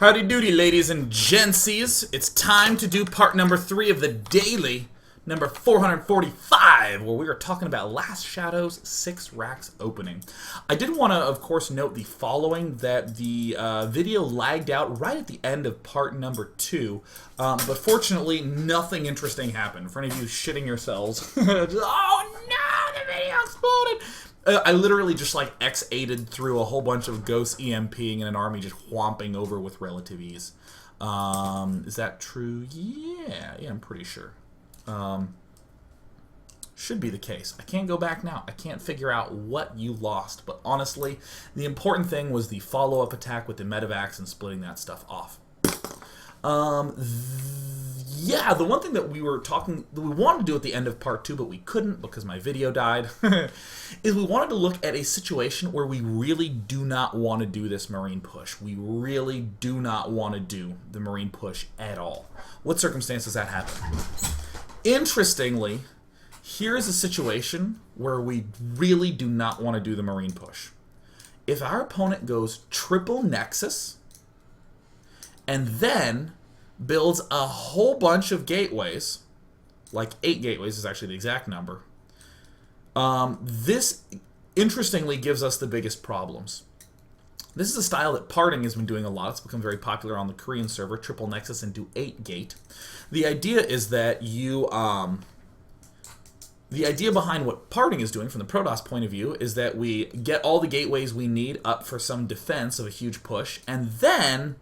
Howdy doody, ladies and gentsies. It's time to do part number 3 of the daily, number 445, where we are talking about LastShadow's 6 racks opening. I did want to, of course, note the following, that the video lagged out right at the end of part number 2, but fortunately, nothing interesting happened. For any of you shitting yourselves, just, oh no, the video exploded! I literally just like X8'd through a whole bunch of ghosts EMPing and an army just whomping over with relative ease. Is that true? Yeah, I'm pretty sure. Should be the case. I can't go back now. I can't figure out what you lost, but honestly, the important thing was the follow-up attack with the medevacs and splitting that stuff off. Yeah, the one thing that we wanted to do at the end of part 2, but we couldn't because my video died, is we wanted to look at a situation where we really do not want to do this Marine push. We really do not want to do the Marine push at all. What circumstances that happen? Interestingly, here's a situation where we really do not want to do the Marine push. If our opponent goes triple Nexus, and then builds a whole bunch of gateways, like 8 gateways is actually the exact number. This, interestingly, gives us the biggest problems. This is a style that Parting has been doing a lot. It's become very popular on the Korean server, triple Nexus and do 8 gate. The idea is that you, the idea behind what Parting is doing from the Protoss point of view is that we get all the gateways we need up for some defense of a huge push, and then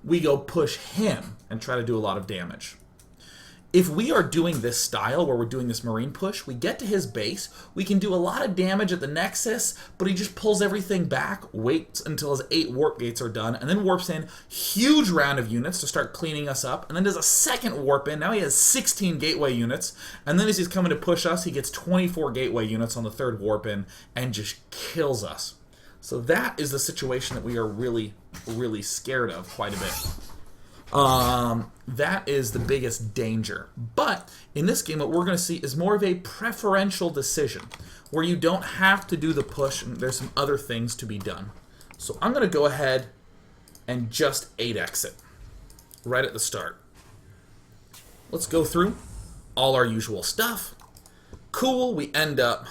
we go push him and try to do a lot of damage. If we are doing this style where we're doing this Marine push, we get to his base, we can do a lot of damage at the Nexus, but he just pulls everything back, waits until his 8 warp gates are done, and then warps in huge round of units to start cleaning us up, and then does a second warp in. Now he has 16 gateway units, and then as he's coming to push us, he gets 24 gateway units on the 3rd warp in and just kills us. So that is the situation that we are really, really scared of quite a bit. That is the biggest danger. But in this game, what we're going to see is more of a preferential decision, where you don't have to do the push, and there's some other things to be done. So I'm going to go ahead and just 8x it right at the start. Let's go through all our usual stuff. Cool, we end up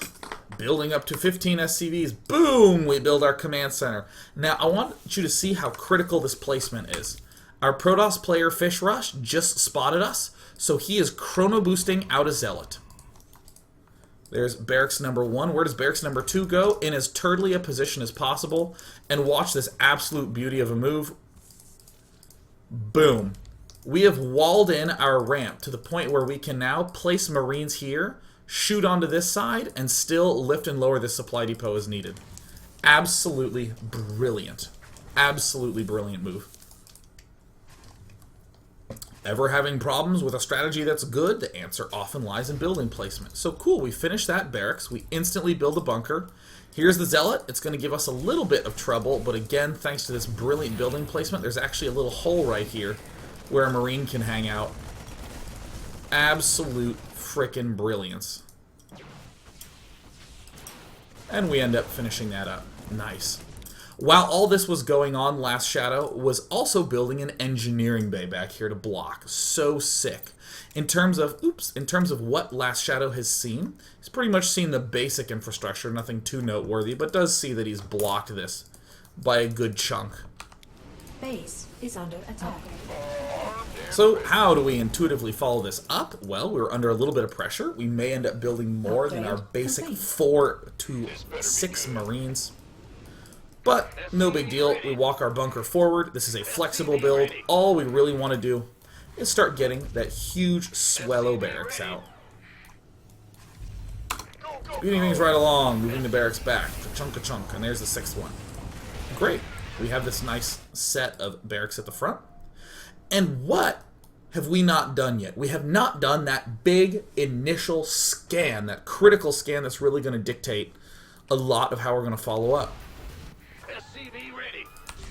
building up to 15 SCVs. Boom! We build our command center. Now, I want you to see how critical this placement is. Our Protoss player, Fish Rush, just spotted us, so he is chrono boosting out a Zealot. There's barracks number 1. Where does barracks number 2 go? In as turtly a position as possible. And watch this absolute beauty of a move. Boom. We have walled in our ramp to the point where we can now place Marines here, shoot onto this side, and still lift and lower this supply depot as needed. Absolutely brilliant. Absolutely brilliant move. Ever having problems with a strategy that's good? The answer often lies in building placement. So cool, we finish that barracks. We instantly build a bunker. Here's the Zealot. It's going to give us a little bit of trouble, but again, thanks to this brilliant building placement, there's actually a little hole right here where a Marine can hang out. Absolute frickin' brilliance. And we end up finishing that up. Nice. While all this was going on, LastShadow was also building an engineering bay back here to block. So sick. In terms of what LastShadow has seen, he's pretty much seen the basic infrastructure, nothing too noteworthy, but does see that he's blocked this by a good chunk. Base is under attack. So how do we intuitively follow this up? Well, we're under a little bit of pressure. We may end up building more than our basic 4 to 6 Marines. But no big deal. We walk our bunker forward. This is a flexible build. All we really want to do is start getting that huge swallow barracks out. Speeding things right along, moving the barracks back. Ka-chunk, and there's the 6th one. Great. We have this nice set of barracks at the front. And what have we not done yet? We have not done that big initial scan, that critical scan that's really going to dictate a lot of how we're going to follow up.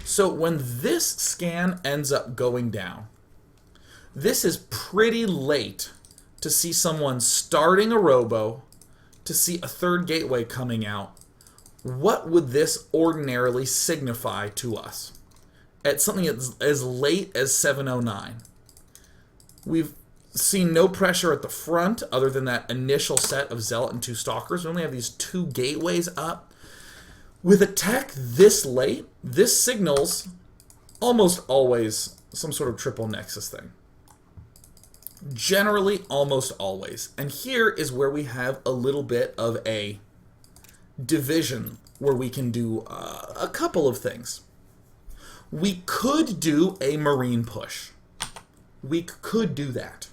So when this scan ends up going down, this is pretty late to see someone starting a robo, to see a 3rd gateway coming out. What would this ordinarily signify to us? at something as late as 7:09. We've seen no pressure at the front other than that initial set of Zealot and 2 Stalkers. We only have these 2 gateways up. With a tech this late, this signals almost always some sort of triple nexus thing. Generally, almost always. And here is where we have a little bit of a division where we can do a couple of things. We could do a Marine push. We could do that.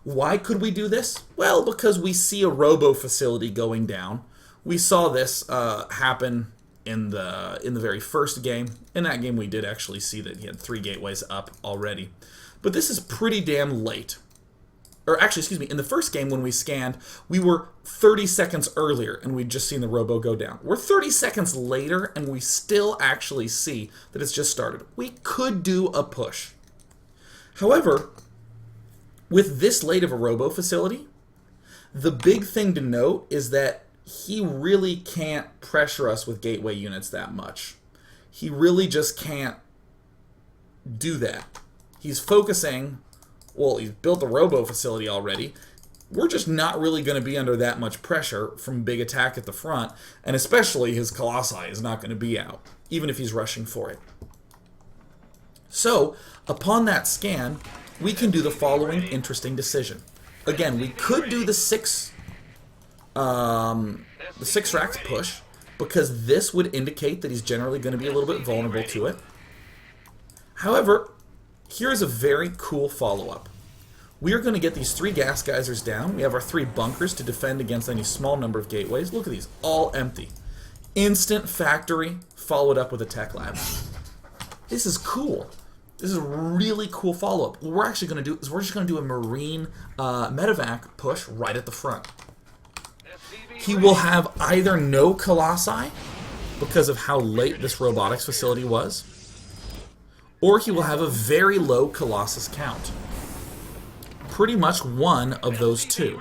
Why could we do this? Well, because we see a robo facility going down. We saw this happen in the very first game. In that game, we did actually see that he had 3 gateways up already. But this is pretty damn late. Or actually, excuse me, in the first game when we scanned, we were 30 seconds earlier and we'd just seen the robo go down. We're 30 seconds later and we still actually see that it's just started. We could do a push. However, with this late of a robo facility, the big thing to note is that he really can't pressure us with gateway units that much. He really just can't do that. He's focusing, well, he's built the robo facility already. We're just not really going to be under that much pressure from big attack at the front, and especially his Colossi is not going to be out, even if he's rushing for it. So, upon that scan, we can do the following interesting decision. Again, we could do the 6 racks push, because this would indicate that he's generally going to be a little bit vulnerable to it. However, here's a very cool follow-up. We are going to get these 3 gas geysers down. We have our 3 bunkers to defend against any small number of gateways. Look at these, all empty. Instant factory, followed up with a tech lab. This is cool. This is a really cool follow-up. What we're actually going to do is we're just going to do a Marine medevac push right at the front. He will have either no Colossi, because of how late this robotics facility was, or he will have a very low Colossus count. Pretty much one of those 2.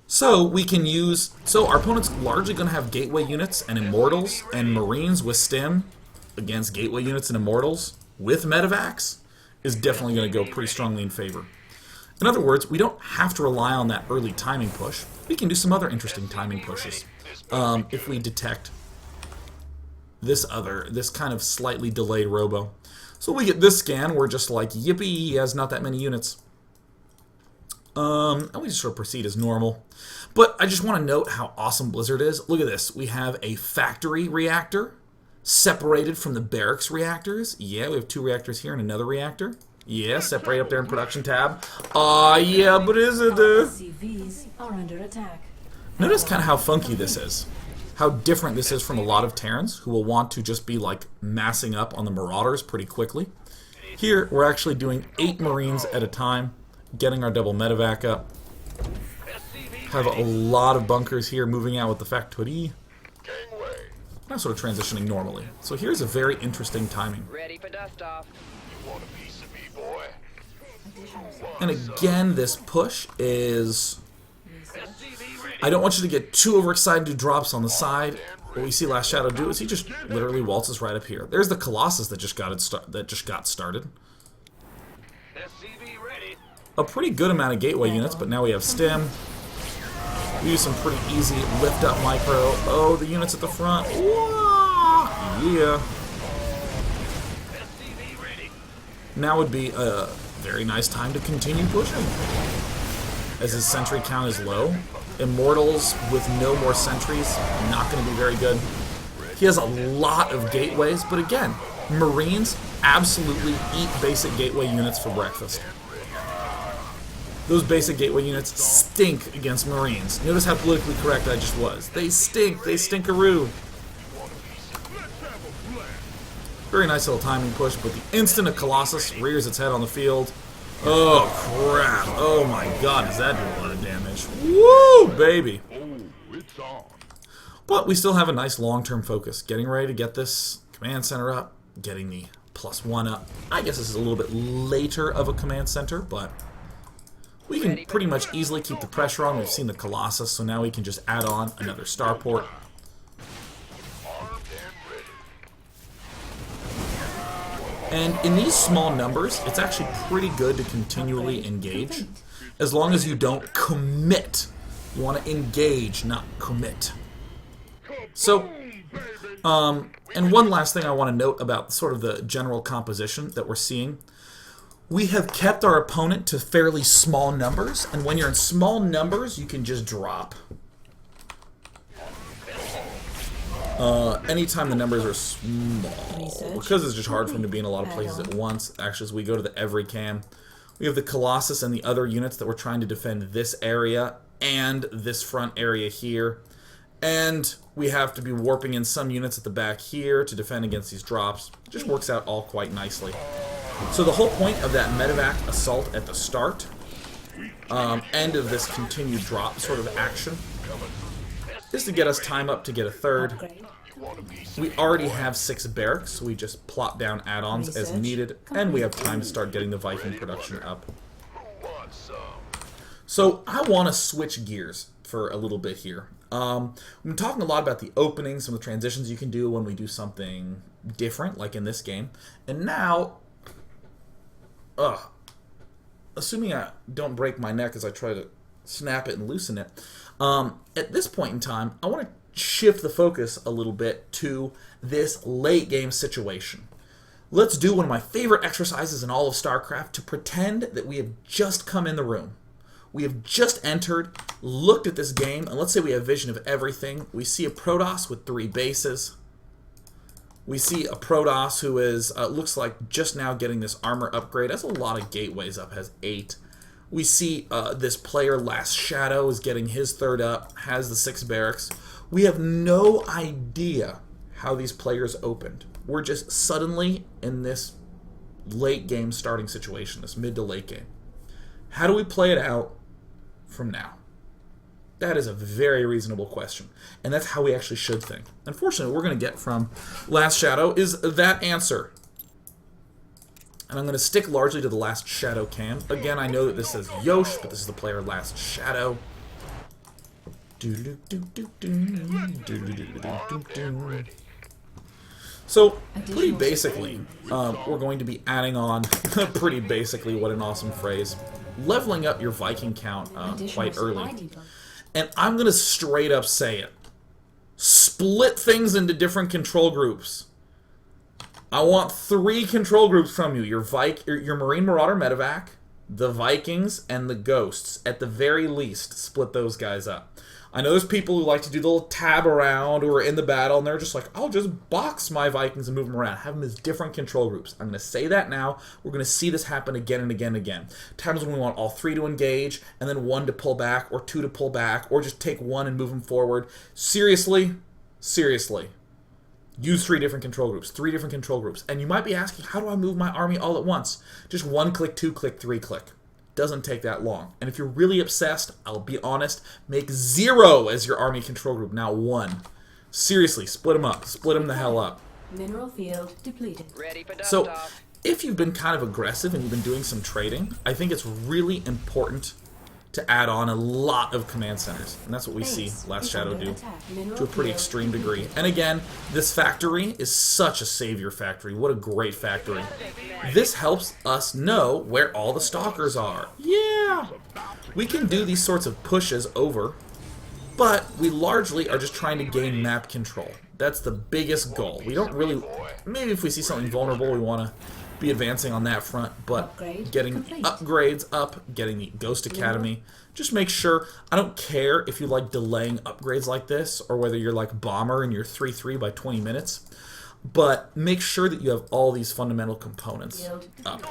So we can use... So our opponent's largely going to have gateway units and Immortals and Marines with stim against gateway units and Immortals with medevacs is definitely going to go pretty strongly in favor. In other words, we don't have to rely on that early timing push. We can do some other interesting timing pushes if we detect this kind of slightly delayed robo. So we get this scan, we're just like, yippee, he has not that many units. And we just sort of proceed as normal. But I just want to note how awesome Blizzard is. Look at this. We have a factory reactor separated from the barracks reactors. Yeah, we have 2 reactors here and another reactor. Yeah, separate up there in production tab. Yeah, but is it CVs are under attack. Notice kind of how funky this is. How different this is from a lot of Terrans who will want to just be like massing up on the Marauders pretty quickly. Here, we're actually doing 8 Marines at a time, getting our double medevac up. Have a lot of bunkers here moving out with the factory. Now sort of transitioning normally. So here's a very interesting timing. Ready for dust off. You want a piece of me, boy? And again, this push is... I don't want you to get too overexcited to do drops on the side. What we see LastShadow do is he just literally waltzes right up here. There's the Colossus that just got started. A pretty good amount of gateway units, but now we have stim. We use some pretty easy lift up micro. Oh, the units at the front. Whoa! Yeah. Now would be a very nice time to continue pushing. As his sentry count is low. Immortals with no more sentries, not going to be very good. He has a lot of gateways, but again, Marines absolutely eat basic gateway units for breakfast. Those basic gateway units stink against Marines. Notice how politically correct I just was. They stink. They stinkaroo. Very nice little timing push, but the instant a Colossus rears its head on the field... Oh, crap. Oh, my God. Does that do a lot of damage? Woo, baby. But we still have a nice long-term focus. Getting ready to get this command center up. Getting the +1 up. I guess this is a little bit later of a command center, but... we can pretty much easily keep the pressure on. We've seen the Colossus, so now we can just add on another starport. And in these small numbers, it's actually pretty good to continually engage, as long as you don't commit. You want to engage, not commit. So, and one last thing I want to note about sort of the general composition that we're seeing. We have kept our opponent to fairly small numbers, and when you're in small numbers, you can just drop. Anytime the numbers are small, because it's just hard for them to be in a lot of places at once. Actually, as we go to the every cam, we have the Colossus and the other units that we're trying to defend this area and this front area here. And we have to be warping in some units at the back here to defend against these drops. It just works out all quite nicely. So the whole point of that medevac assault at the start, end of this continued drop sort of action, is to get us time up to get a third. We already have 6 barracks, so we just plop down add-ons as needed, and we have time to start getting the Viking production up. So I want to switch gears for a little bit here. We've been talking a lot about the openings, some of the transitions you can do when we do something different, like in this game. And now, assuming I don't break my neck as I try to snap it and loosen it, at this point in time, I want to shift the focus a little bit to this late game situation. Let's do one of my favorite exercises in all of StarCraft to pretend that we have just come in the room. We have just entered, looked at this game, and let's say we have vision of everything. We see a Protoss with 3 bases. We see a Protoss who is, looks like just now getting this armor upgrade. Has a lot of gateways up, has 8. We see this player, LastShadow's, is getting his 3rd up, has the 6 barracks. We have no idea how these players opened. We're just suddenly in this late game starting situation, this mid to late game. How do we play it out from now? That is a very reasonable question, and that's how we actually should think. Unfortunately, what we're going to get from LastShadow is that answer. And I'm going to stick largely to the LastShadow cam. Again, I know that this says Yosh, but this is the player LastShadow. So, pretty basically, we're going to be adding on, pretty basically, what an awesome phrase, leveling up your Viking count quite early. And I'm going to straight up say it. Split things into different control groups. I want 3 control groups from you. Your Marine Marauder Medevac, the Vikings, and the Ghosts. At the very least, split those guys up. I know there's people who like to do the little tab around who are in the battle, and they're just like, I'll just box my Vikings and move them around. Have them as different control groups. I'm going to say that now. We're going to see this happen again and again and again. Times when we want all 3 to engage, and then 1 to pull back, or 2 to pull back, or just take 1 and move them forward. Seriously? Seriously. Use 3 different control groups. 3 different control groups. And you might be asking, how do I move my army all at once? Just 1 click, 2 click, 3 click. Doesn't take that long. And if you're really obsessed, I'll be honest, make 0 as your army control group, not 1. Seriously, split them up. Split them the hell up. Mineral field depleted. Ready for So, if you've been kind of aggressive and you've been doing some trading, I think it's really important to add on a lot of command centers. And that's what we see LastShadow do to a pretty extreme degree. And again, this factory is such a savior factory. What a great factory. This helps us know where all the stalkers are. Yeah! We can do these sorts of pushes over, but we largely are just trying to gain map control. That's the biggest goal. We don't really... Maybe if we see something vulnerable, we want to be advancing on that front, but getting upgrades up, getting the Ghost Academy, just make sure, I don't care if you like delaying upgrades like this, or whether you're like Bomber and you're 3-3 by 20 minutes, but make sure that you have all these fundamental components up.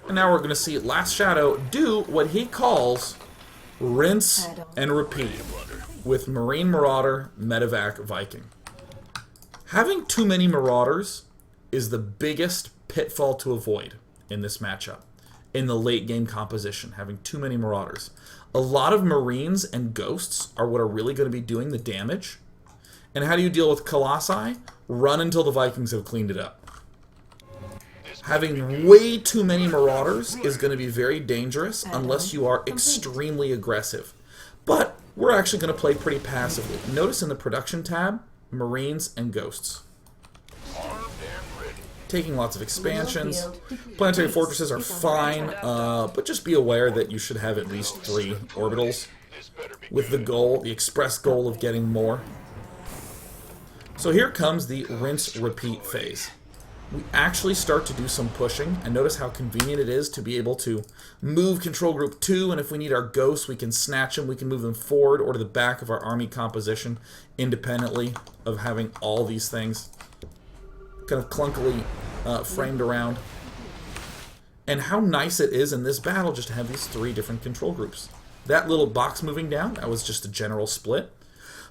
And now we're going to see LastShadow do what he calls rinse and repeat with Marine Marauder, Medevac, Viking. Having too many Marauders is the biggest pitfall to avoid in this matchup, in the late game composition, having too many Marauders. A lot of Marines and Ghosts are what are really going to be doing the damage. And how do you deal with Colossi? Run until the Vikings have cleaned it up. Having way too many Marauders is going to be very dangerous unless you are extremely aggressive. But we're actually going to play pretty passively. Notice in the production tab, Marines and Ghosts. taking lots of expansions. Planetary fortresses are fine, but just be aware that you should have at least 3 orbitals with the goal, the express goal of getting more. So here comes the rinse-repeat phase. We actually start to do some pushing, and notice how convenient it is to be able to move Control Group 2, and if we need our ghosts, we can snatch them, we can move them forward or to the back of our army composition, independently of having all these things kind of clunkily framed around. And how nice it is in this battle just to have these 3 different control groups. That little box moving down, that was just a general split.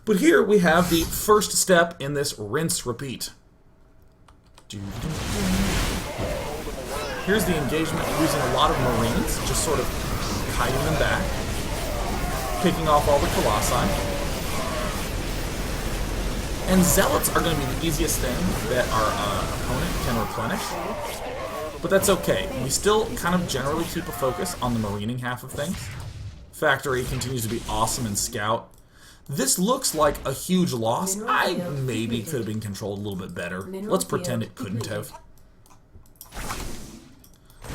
But here we have the first step in this rinse-repeat. Here's the engagement using a lot of Marines, just sort of kiting them back, picking off all the Colossi. And Zealots are going to be the easiest thing that our opponent can replenish, but that's okay. We still kind of generally keep a focus on the Marining half of things. Factory continues to be awesome in Scout. This looks like a huge loss. I maybe could have been controlled a little bit better. Let's pretend it couldn't have.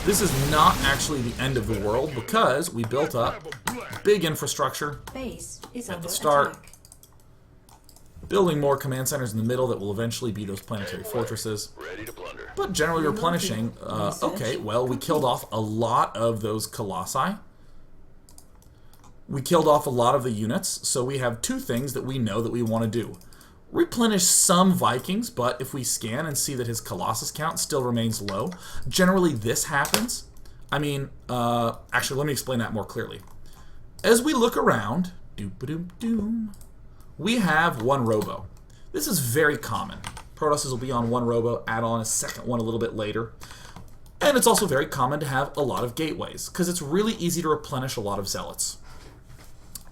This is not actually the end of the world because we built up big infrastructure at the start. Building more command centers in the middle that will eventually be those planetary fortresses. But generally replenishing, okay, well, we killed off a lot of those Colossi. We killed off a lot of the units, so we have 2 things that we know that we want to do. Replenish some Vikings, but if we scan and see that his Colossus count still remains low, generally this happens. I mean, actually, let me explain that more clearly. As we look around, doom-ba-doom-doom, we have 1 robo. This is very common. Protosses will be on 1 robo, add on a second one a little bit later. And it's also very common to have a lot of gateways, because it's really easy to replenish a lot of Zealots.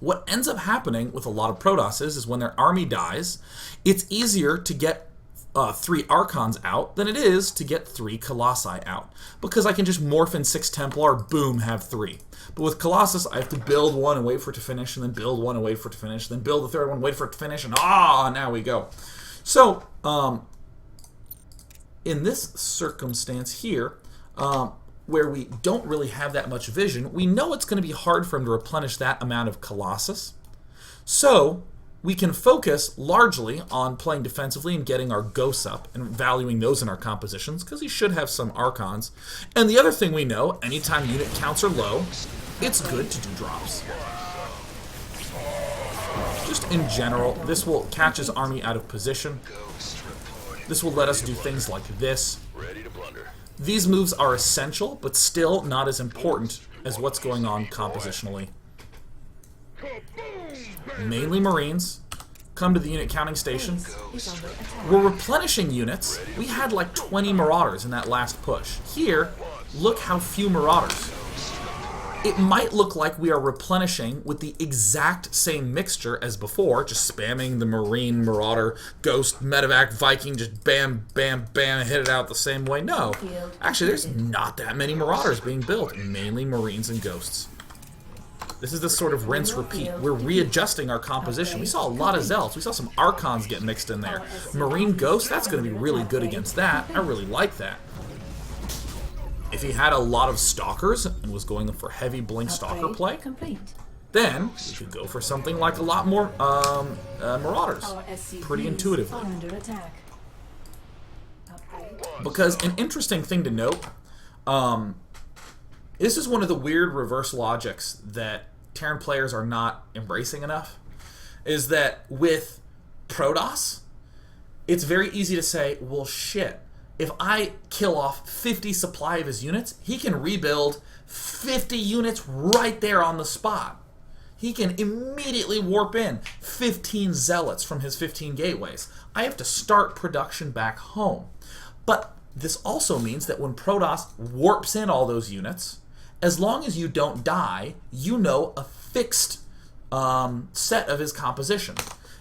What ends up happening with a lot of Protosses is when their army dies, it's easier to get 3 Archons out than it is to get 3 Colossi out. Because I can just morph in 6 Templar, boom, have 3. But with Colossus, I have to build one and wait for it to finish, and then build one and wait for it to finish, then build the 3rd one, wait for it to finish, and now we go. So, in this circumstance here, where we don't really have that much vision, we know it's going to be hard for him to replenish that amount of Colossus. So we can focus largely on playing defensively and getting our ghosts up and valuing those in our compositions, because he should have some Archons. And the other thing we know, anytime unit counts are low, it's good to do drops. Just in general, this will catch his army out of position. This will let us do things like this. These moves are essential, but still not as important as what's going on compositionally. Mainly Marines. Come to the unit counting station. We're replenishing units. We had like 20 Marauders in that last push. Here, look how few Marauders. It might look like we are replenishing with the exact same mixture as before, just spamming the Marine, Marauder, Ghost, Medevac, Viking, just bam, bam, bam, hit it out the same way. No, actually there's not that many Marauders being built, mainly Marines and Ghosts. This is the sort of rinse-repeat. We're readjusting our composition. We saw a lot of Zealots. We saw some Archons get mixed in there. Marine Ghost, that's going to be really good against that. I really like that. If he had a lot of Stalkers and was going for heavy Blink Stalker play, then we could go for something like a lot more Marauders. Pretty intuitively. Because an interesting thing to note, this is one of the weird reverse logics that Terran players are not embracing enough, is that with Protoss, it's very easy to say, well, shit, if I kill off 50 supply of his units, he can rebuild 50 units right there on the spot. He can immediately warp in 15 Zealots from his 15 gateways. I have to start production back home. But this also means that when Protoss warps in all those units, as long as you don't die, you know a fixed set of his composition.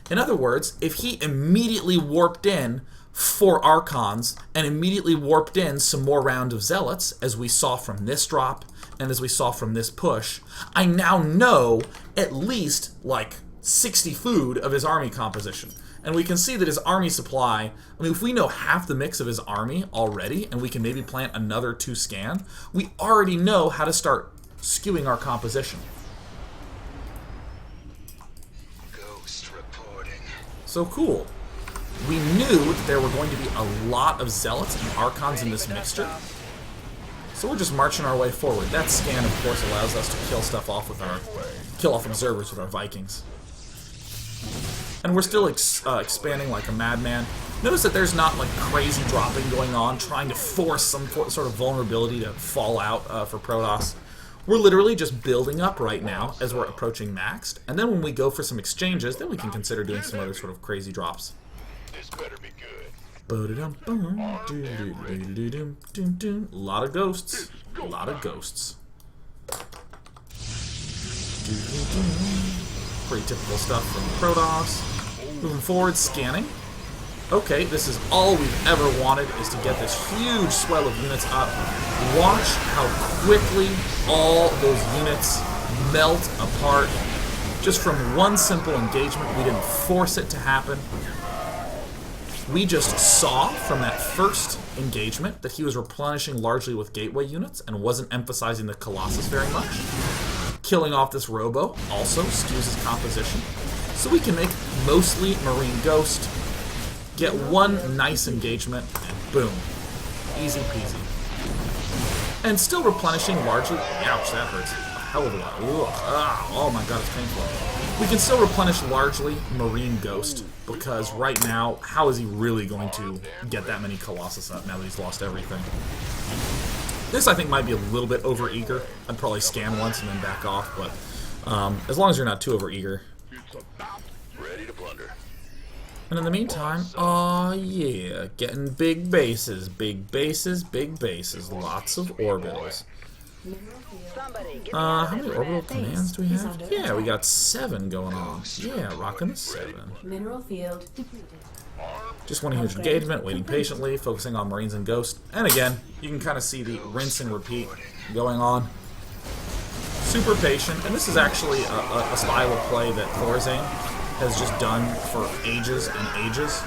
In other words, if he immediately warped in 4 Archons and immediately warped in some more round of Zealots, as we saw from this drop and as we saw from this push, I now know at least like 60 food of his army composition. And And we can see that his army supply, I mean, if we know half the mix of his army already, and we can maybe plant another 2 scan, we already know how to start skewing our composition. Ghost reporting. So cool. We knew that there were going to be a lot of Zealots and Archons in this mixture. So we're just marching our way forward. That scan, of course, allows us to kill stuff off with our... kill off observers with our Vikings. And we're still expanding like a madman. Notice that there's not like crazy dropping going on, trying to force some sort of vulnerability to fall out for Protoss. We're literally just building up right now as we're approaching maxed. And then when we go for some exchanges, then we can consider doing some other sort of crazy drops. This better be good. A lot of ghosts. A lot of ghosts. Pretty typical stuff from Protoss. Moving forward, scanning. Okay, this is all we've ever wanted, is to get this huge swell of units up. Watch how quickly all those units melt apart. Just from one simple engagement. We didn't force it to happen. We just saw from that first engagement that he was replenishing largely with gateway units and wasn't emphasizing the Colossus very much. Killing off this Robo also skews his composition. So we can make mostly Marine Ghost, get one nice engagement, and boom. Easy peasy. And still replenishing largely... Ouch, that hurts. A hell of a lot. Oh my god, it's painful. We can still replenish largely Marine Ghost, because right now, how is he really going to get that many Colossus up now that he's lost everything? This, I think, might be a little bit over-eager. I'd probably scan once and then back off, but as long as you're not too over-eager. Ready to plunder. And in the meantime, oh yeah, getting big bases, big bases, big bases, lots of orbitals. How many orbital commands do we have? Yeah, we got 7 going on. Yeah, rocking the 7. Mineral field depleted. Just one huge engagement, waiting patiently, focusing on Marines and Ghost. And again, you can kind of see the rinse and repeat going on. Super patient, and this is actually a style of play that Thorazane has just done for ages and ages,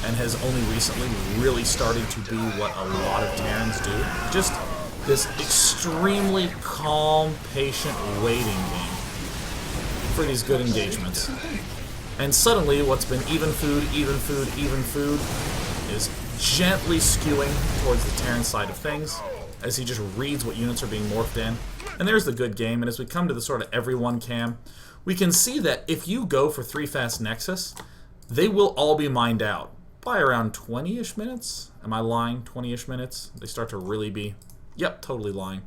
and has only recently really started to do what a lot of Terrans do. Just this extremely calm, patient waiting game for these good engagements. And suddenly, what's been even food, is gently skewing towards the Terran side of things, as he just reads what units are being morphed in. And there's the good game, and as we come to the sort of everyone cam, we can see that if you go for 3 fast Nexus, they will all be mined out by around 20-ish minutes. Am I lying? 20-ish minutes? They start to really be... Yep, totally lying.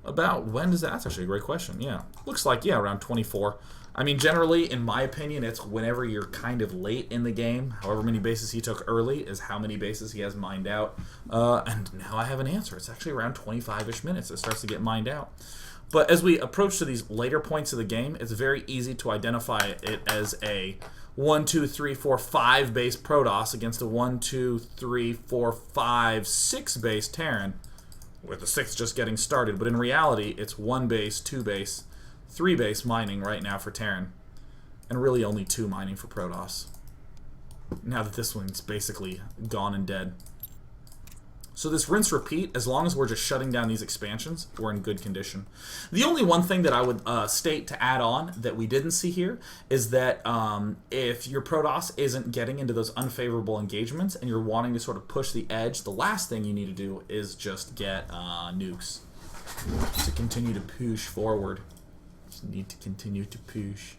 About when does that? That's actually a great question. Yeah. Looks like, yeah, around 24. I mean, generally, in my opinion, it's whenever you're kind of late in the game. However many bases he took early is how many bases he has mined out. And now I have an answer. It's actually around 25-ish minutes it starts to get mined out. But as we approach to these later points of the game, it's very easy to identify it as a 1, 2, 3, 4, 5 base Protoss against a 1, 2, 3, 4, 5, 6 base Terran, with the 6th just getting started. But in reality, it's 1 base, 2 base, 3 base mining right now for Terran, and really only 2 mining for Protoss, now that this one's basically gone and dead. So this rinse repeat, as long as we're just shutting down these expansions, we're in good condition. The only one thing that I would state to add on that we didn't see here is that if your Protoss isn't getting into those unfavorable engagements and you're wanting to sort of push the edge, the last thing you need to do is just get nukes to continue to push forward. Just need to continue to push.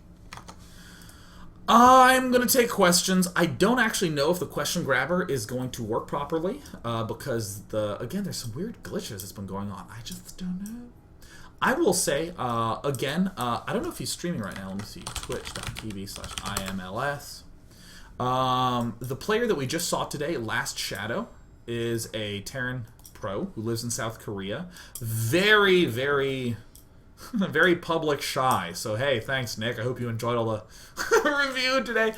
I'm going to take questions. I don't actually know if the question grabber is going to work properly because, again, there's some weird glitches that's been going on. I just don't know. I will say, again, I don't know if he's streaming right now. Let me see. Twitch.tv/IMLS. The player that we just saw today, LastShadow, is a Terran pro who lives in South Korea. Very, very... very public shy. So hey, thanks Nick. I hope you enjoyed all the review today.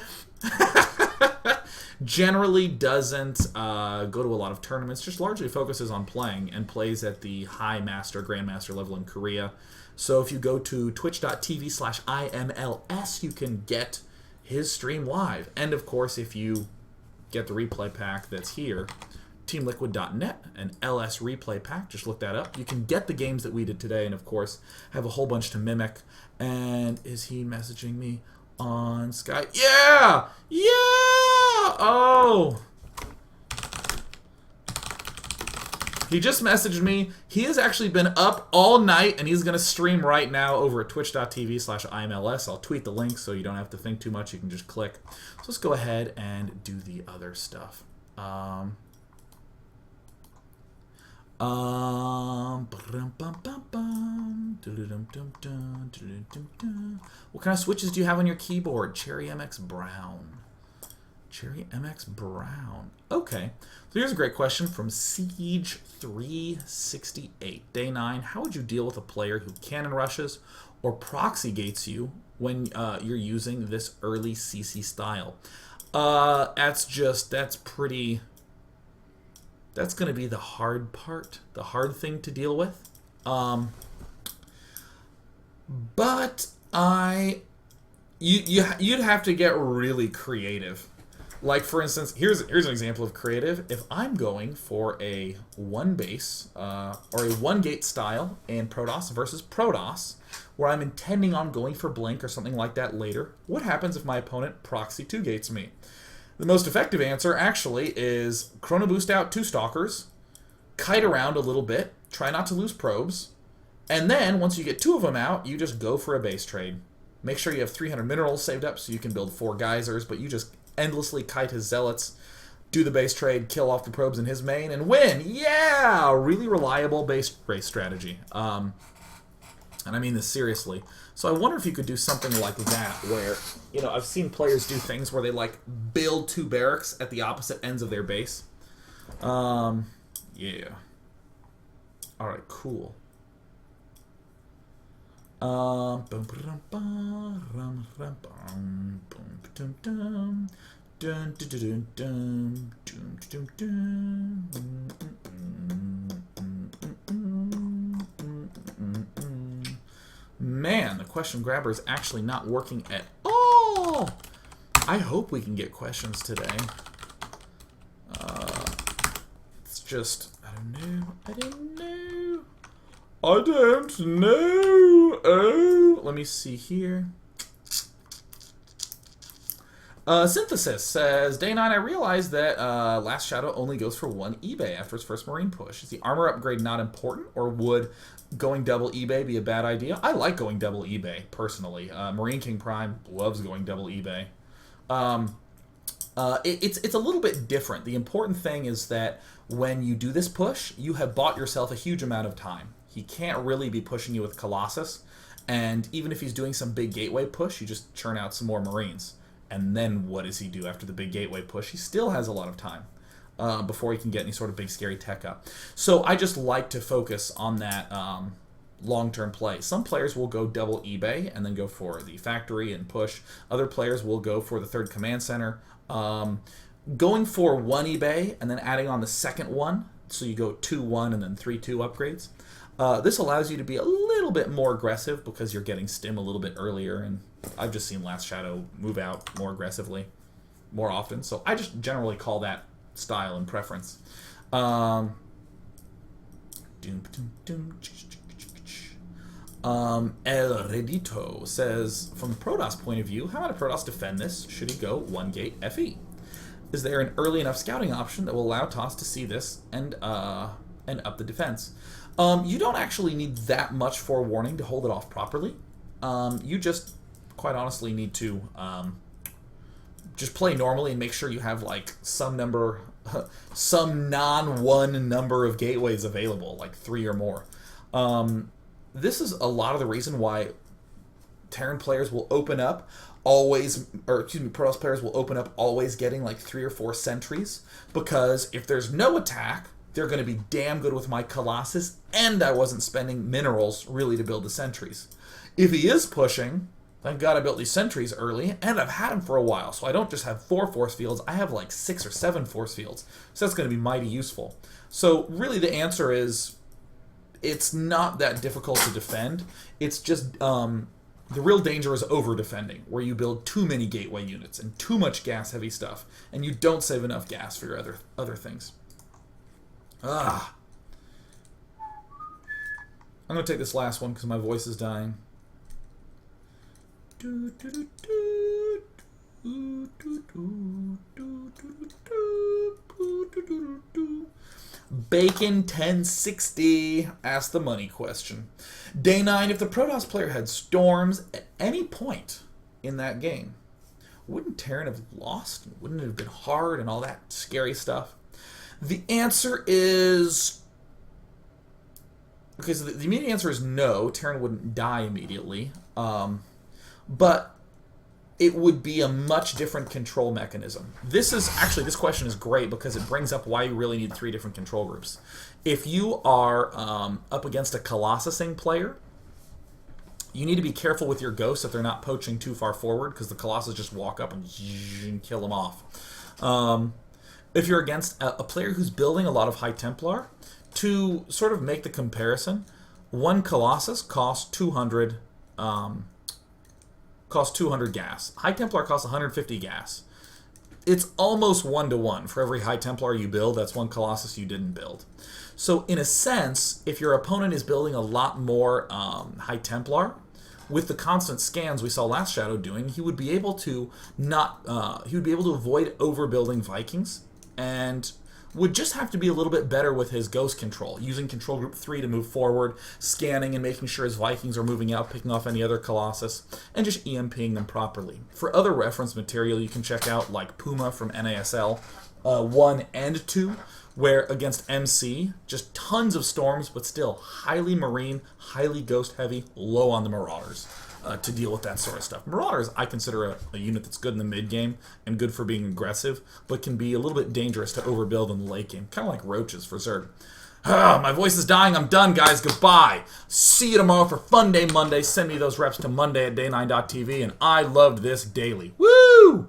Generally doesn't go to a lot of tournaments, just largely focuses on playing and plays at the high master, grandmaster level in Korea. So if you go to twitch.tv/IMLS, you can get his stream live. And of course, if you get the replay pack that's here, teamliquid.net and LS replay pack, just look that up. You can get the games that we did today, and of course have a whole bunch to mimic. And is he messaging me on Skype? Yeah! Oh! He just messaged me. He has actually been up all night, and he's going to stream right now over at twitch.tv/IMLS. I'll tweet the link so you don't have to think too much. You can just click. So let's go ahead and do the other stuff. What kind of switches do you have on your keyboard? Cherry MX Brown. Cherry MX Brown. Okay. So here's a great question from Siege368. Day 9. How would you deal with a player who cannon rushes or proxy gates you when you're using this early CC style? That's going to be the hard part, the hard thing to deal with. But you'd have to get really creative. Like, for instance, here's an example of creative. If I'm going for a one base or a one gate style in Protoss versus Protoss, where I'm intending on going for blink or something like that later, what happens if my opponent proxy two gates me? The most effective answer, actually, is Chrono Boost out 2 Stalkers, kite around a little bit, try not to lose probes, and then, once you get 2 of them out, you just go for a base trade. Make sure you have 300 minerals saved up so you can build 4 geysers, but you just endlessly kite his zealots, do the base trade, kill off the probes in his main, and win! Yeah! Really reliable base race strategy. And I mean this seriously. So I wonder if you could do something like that, where, you know, I've seen players do things where they, like, build 2 barracks at the opposite ends of their base. Yeah. Alright, cool. Man, the question grabber is actually not working at all. I hope we can get questions today. It's just, I don't know. Oh, let me see here. Synthesis says, Day 9, I realized that Last Shadow only goes for 1 eBay after its first Marine push. Is the armor upgrade not important, or would going double eBay be a bad idea? I like going double eBay, personally. Marine King Prime loves going double eBay. It's a little bit different. The important thing is that when you do this push, you have bought yourself a huge amount of time. He can't really be pushing you with Colossus, and even if he's doing some big gateway push, you just churn out some more Marines. And then what does he do after the big gateway push? He still has a lot of time before he can get any sort of big scary tech up. So I just like to focus on that long-term play. Some players will go double eBay and then go for the factory and push. Other players will go for the 3rd command center. Going for 1 eBay and then adding on the second one, so you go 2-1 and then 3-2 upgrades. This allows you to be a little bit more aggressive because you're getting stim a little bit earlier, and I've just seen Last Shadow move out more aggressively more often, so I just generally call that style and preference. El Redito says, from the Protoss point of view, how might a Protoss defend this? Should he go 1 gate FE? Is there an early enough scouting option that will allow TOS to see this and up the defense? You don't actually need that much forewarning to hold it off properly. You just, quite honestly, need to just play normally and make sure you have, like, some non-1 number of gateways available, like 3 or more. This is a lot of the reason why Terran players will open up Protoss players will open up always getting like 3 or 4 sentries, because if there's no attack, they're going to be damn good with my Colossus, and I wasn't spending minerals really to build the sentries. If he is pushing, thank God I built these sentries early, and I've had them for a while, so I don't just have 4 force fields, I have like 6 or 7 force fields, so that's going to be mighty useful. So really the answer is, it's not that difficult to defend. It's just The real danger is over-defending, where you build too many gateway units and too much gas-heavy stuff, and you don't save enough gas for your other things. I'm going to take this last one because my voice is dying. Bacon 1060 asked the money question. Day 9, if the Protoss player had storms at any point in that game, wouldn't Terran have lost? Wouldn't it have been hard and all that scary stuff? The answer is... Okay, so the immediate answer is no. Terran wouldn't die immediately. But it would be a much different control mechanism. This question is great because it brings up why you really need 3 different control groups. If you are up against a Colossusing player, you need to be careful with your ghosts that they're not poaching too far forward because the Colossus just walk up and kill them off. If you're against a player who's building a lot of High Templar, to sort of make the comparison, 1 Colossus costs 200 gas. High Templar costs 150 gas. It's almost 1-to-1. For every High Templar you build, that's 1 Colossus you didn't build. So in a sense, if your opponent is building a lot more High Templar, with the constant scans we saw LastShadow doing, he would be able to avoid overbuilding Vikings, and would just have to be a little bit better with his ghost control, using control group 3 to move forward, scanning and making sure his Vikings are moving out, picking off any other Colossus, and just EMPing them properly. For other reference material, you can check out like Puma from NASL 1 and 2, where against MC, just tons of storms, but still highly Marine, highly Ghost heavy, low on the Marauders. To deal with that sort of stuff. Marauders, I consider a unit that's good in the mid-game and good for being aggressive, but can be a little bit dangerous to overbuild in the late game. Kind of like roaches for Zerg. My voice is dying. I'm done, guys. Goodbye. See you tomorrow for Fun Day Monday. Send me those reps to monday@day9.tv, and I loved this daily. Woo!